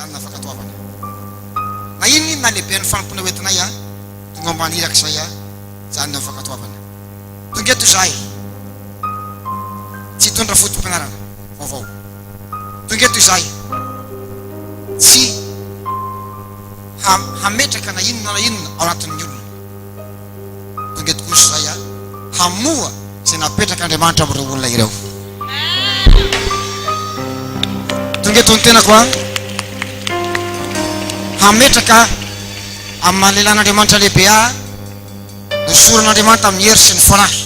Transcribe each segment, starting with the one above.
zany na afaka toavana na iny na lehibe ny fampona hoentinay a tonga ambany iraka zay a zany na afaka toavana tonga eto zahay tsy tondra fotom-pianarana vaovao tonga eto izahay tsy hametraka na inona ao anatin'ny olona tonga eto kosa zay a hamoa zay napetraka Andriamanitra amin'ireo olona ireo tonga eto ny tenako a hametraka amin'ny mahalelan'Andriamanitra lehibe a nosoran'Andriamanitra amin'ny hery sy ny fanahy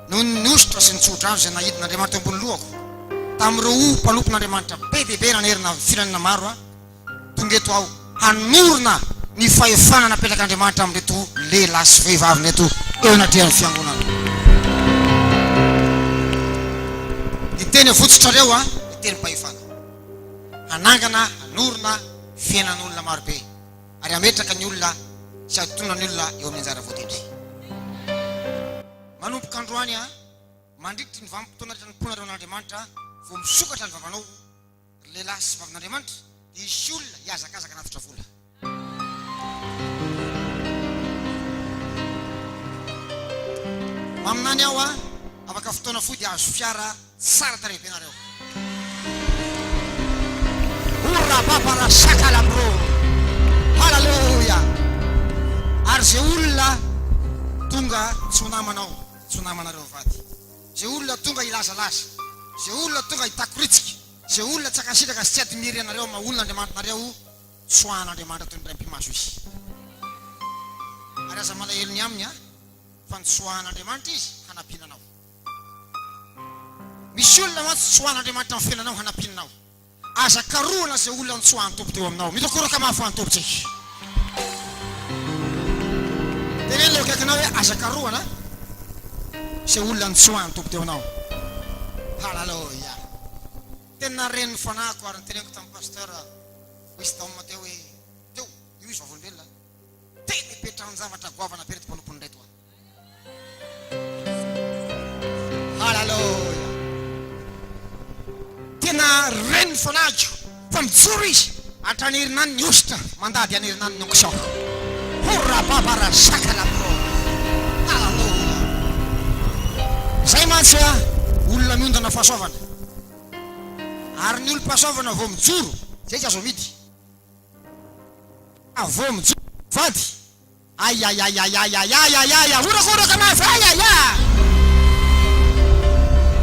noho ny ositra sy ny tsotra avy zay nahidin'Andriamanitra ambony lohako tamin'ireo mpanompon'Andriamanitra be dia be nanerina firenena maro a tonga eto aho hanorona ny fahefana napetraka Andriamanitra amin'reto lehilahy sy vehivavy neto eo anatrehan'ny fiangonana ny teny avotsitrareo a ny teny mpahefana hanangana hanorona fiainan'olona marobe ary hametraka ny olona sy hatonona ny olona eo amin'ny anjara voatendry manompoka androany a mandrikitry ny vanim-potoana rehetra niponareo an'Andriamanitra vao misokatra ny vavanao lehilahy sy vavin'Andriamanitra dia isy olona hiazakazaka nafitra vola aminany aho a afaka fotoana foy dia azo fiara tsara tarehy-pianareo ora babara sakala bro halleluja ary zay olona tonga tsy ho namanao tsy ho namanareo vady zay olona tonga hilazalaza zay olona tonga hitakoritsika zay olona tsy akasitraka sy tsy adimiry anareo ma olona Andriamanitrareo tsoahan'Andriamanitra toy ny ray mpimaso izy ary aza malahelony aminy a fa ny tsoahan'Andriamanitra izy hanapinanao misy olona mantsy tsoahan'Andriamanitra amin'ny fiainanao hanapinanao aza karoana zay olona ny tsoahan'ny tompo teo aminao mitokoraka mahafoan'ny tompotsika tena leo kaikinao hoe aza karoana zay olona ny tsoahan'ny tompo teo aminao halleluja tena reniny fanahiko ary ny teneniko tamin'ny pasteur wisdom teo hoe teo io izy vavolombelona tena ipetrahany zavatra goavana be reto mpanompony reto a halleluja tena reniny fanahiko fa mijoro izy atranerinany ny ositra mandady anerinany ny ongisao hora babara sakalabro halleluja zay mantsy a olona miondana fahasoavana ary ny olo-pahasoavana vao mijoro zay tsy azo midy vao mijoro vady ayayayayayayayaya horakoraka mafy ayaya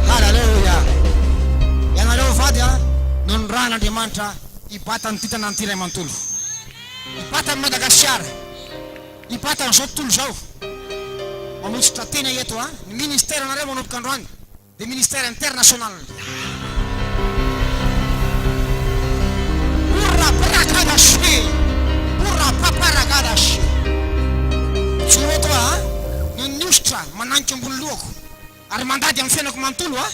halleluja ianareo vady a no ny ran'Andriamanitra hibatany titana ny tiray manontolo hibatany Madagasikara hibatany zao tontolo zao manositra tena eto a ny ministère anareo manompoka androany dia ministère international ura paparagadash joro eto a no ny ositra mananika ambony lohako ary mandady amin'ny fiainako manontolo a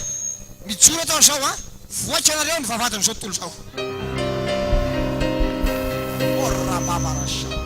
mijoro eto zao a voaika anareo ny vavadiny zao tontolo zao ora babarasa